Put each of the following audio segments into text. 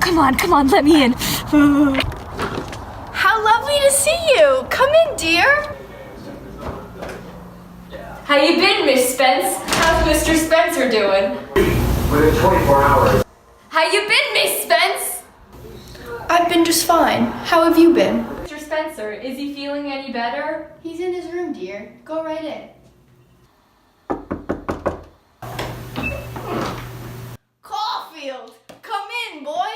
come on, let me in. How lovely to see you. Come in, dear. How you been, Miss Spence? How's Mr. Spencer doing? Within 24 hours. How you been, Miss Spence? I've been just fine. How have you been? Mr. Spencer, is he feeling any better? He's in his room, dear. Go right in. Caulfield, come in, boy.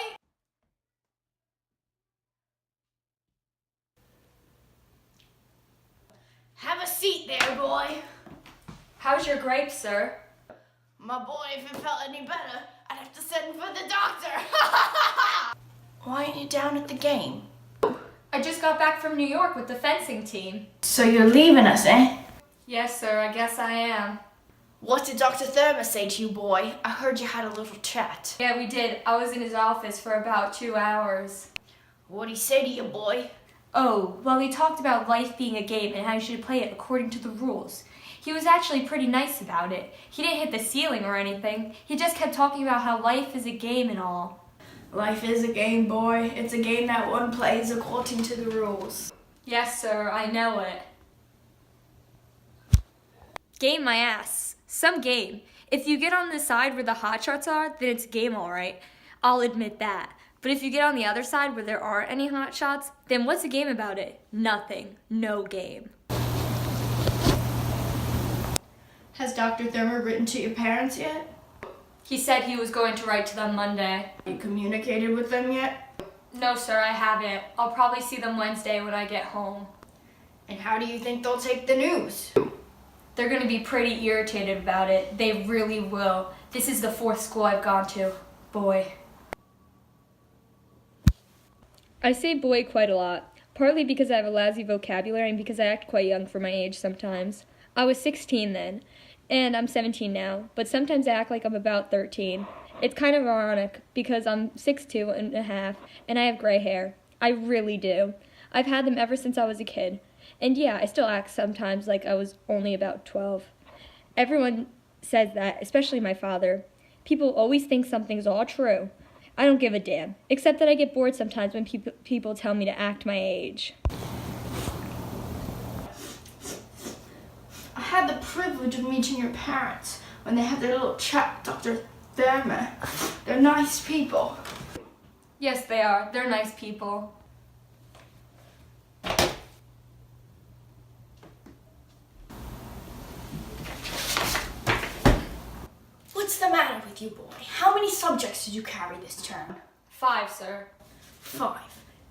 Have a seat there, boy. How's your grape, sir? My boy, if it felt any better, I'd have to send for the doctor. Why aren't you down at the game? I just got back from New York with the fencing team. So you're leaving us, eh? Yes, sir, I guess I am. What did Dr. Thurma say to you, boy? I heard you had a little chat. Yeah, we did. I was in his office for about 2 hours. What'd he say to you, boy? Oh, well, he talked about life being a game and how you should play it according to the rules. He was actually pretty nice about it. He didn't hit the ceiling or anything. He just kept talking about how life is a game and all. Life is a game, boy. It's a game that one plays according to the rules. Yes, sir, I know it. Game my ass. Some game. If you get on the side where the hotshots are, then it's a game alright. I'll admit that. But if you get on the other side where there aren't any hotshots, then what's the game about it? Nothing. No game. Has Dr. Thurma written to your parents yet? He said he was going to write to them Monday. You communicated with them yet? No, sir, I haven't. I'll probably see them Wednesday when I get home. And how do you think they'll take the news? They're going to be pretty irritated about it. They really will. This is the 4th school I've gone to. Boy. I say boy quite a lot, partly because I have a lousy vocabulary and because I act quite young for my age sometimes. I was 16 then, and I'm 17 now, but sometimes I act like I'm about 13. It's kind of ironic because I'm 6'2" and a half, and I have gray hair. I really do. I've had them ever since I was a kid. And yeah, I still act sometimes like I was only about 12. Everyone says that, especially my father. People always think something's all true. I don't give a damn, except that I get bored sometimes when people tell me to act my age. I had the privilege of meeting your parents when they had their little chat, Dr. Thurma. They're nice people. Yes, they are. They're nice people. What's the matter with you, boy? How many subjects did you carry this term? 5, sir. 5.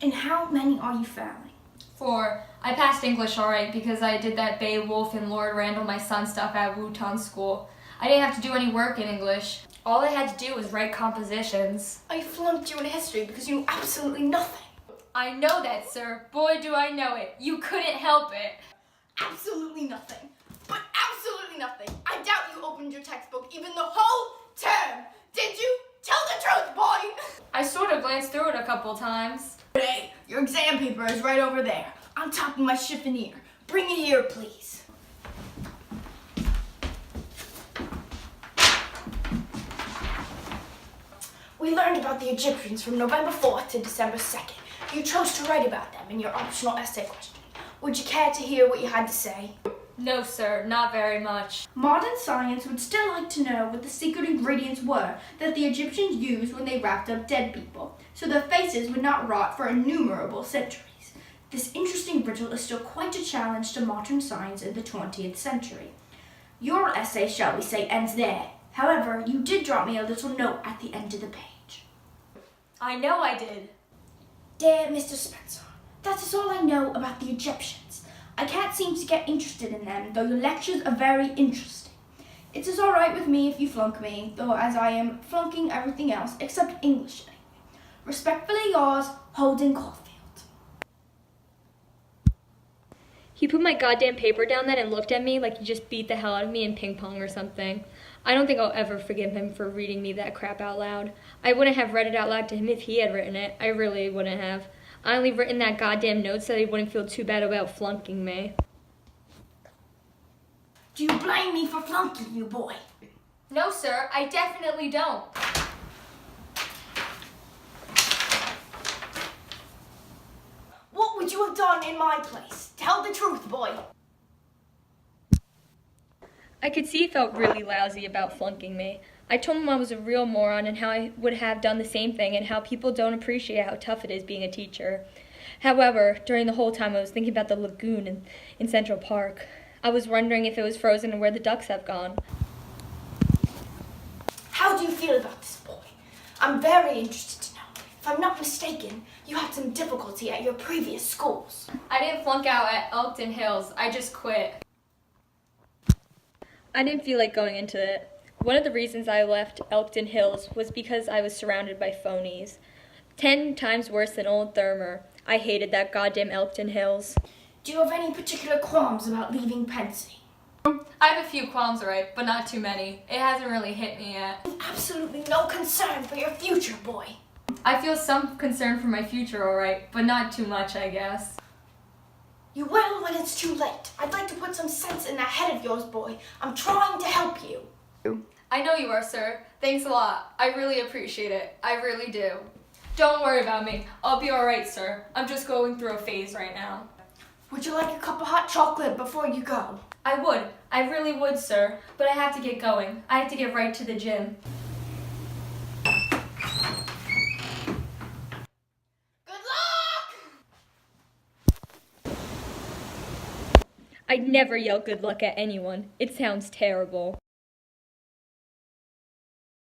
And how many are you failing? 4. I passed English alright because I did that Beowulf and Lord Randall my son stuff at Wooton School. I didn't have to do any work in English. All I had to do was write compositions. I flunked you in history because you knew absolutely nothing. I know that, sir. Boy, do I know it. You couldn't help it. Absolutely nothing. But absolutely nothing. I doubt you opened your textbook even the whole term. Did you? Tell the truth, boy. I sort of glanced through it a couple times. Hey, your exam paper is right over there, on top of my chiffonier. Bring it here, please. We learned about the Egyptians from November 4th to December 2nd. You chose to write about them in your optional essay question. Would you care to hear what you had to say? No, sir, not very much. Modern science would still like to know what the secret ingredients were that the Egyptians used when they wrapped up dead people, so their faces would not rot for innumerable centuries. This interesting riddle is still quite a challenge to modern science in the 20th century. Your essay, shall we say, ends there. However, you did drop me a little note at the end of the page. I know I did. Dear Mr. Spencer, that is all I know about the Egyptians. I can't seem to get interested in them, though your lectures are very interesting. It is all right with me if you flunk me, though as I am flunking everything else except English anyway. Respectfully yours, Holden Caulfield. He put my goddamn paper down then and looked at me like he just beat the hell out of me in ping pong or something. I don't think I'll ever forgive him for reading me that crap out loud. I wouldn't have read it out loud to him if he had written it. I really wouldn't have. I only written that goddamn note so that he wouldn't feel too bad about flunking me. Do you blame me for flunking you, boy? No, sir, I definitely don't. you have done in my place? Tell the truth, boy. I could see he felt really lousy about flunking me. I told him I was a real moron and how I would have done the same thing and how people don't appreciate how tough it is being a teacher. However, during the whole time I was thinking about the lagoon in Central Park. I was wondering if it was frozen and where the ducks have gone. How do you feel about this boy? I'm very interested to know. If I'm not mistaken, you had some difficulty at your previous schools. I didn't flunk out at Elkton Hills. I just quit. I didn't feel like going into it. One of the reasons I left Elkton Hills was because I was surrounded by phonies. 10 times worse than Old Thermer. I hated that goddamn Elkton Hills. Do you have any particular qualms about leaving Pensy? I have a few qualms, alright, but not too many. It hasn't really hit me yet. Absolutely no concern for your future, boy. I feel some concern for my future, alright, but not too much, I guess. You will when it's too late. I'd like to put some sense in that head of yours, boy. I'm trying to help you. I know you are, sir. Thanks a lot. I really appreciate it. I really do. Don't worry about me. I'll be alright, sir. I'm just going through a phase right now. Would you like a cup of hot chocolate before you go? I would. I really would, sir. But I have to get going. I have to get right to the gym. Good luck! I'd never yell good luck at anyone. It sounds terrible.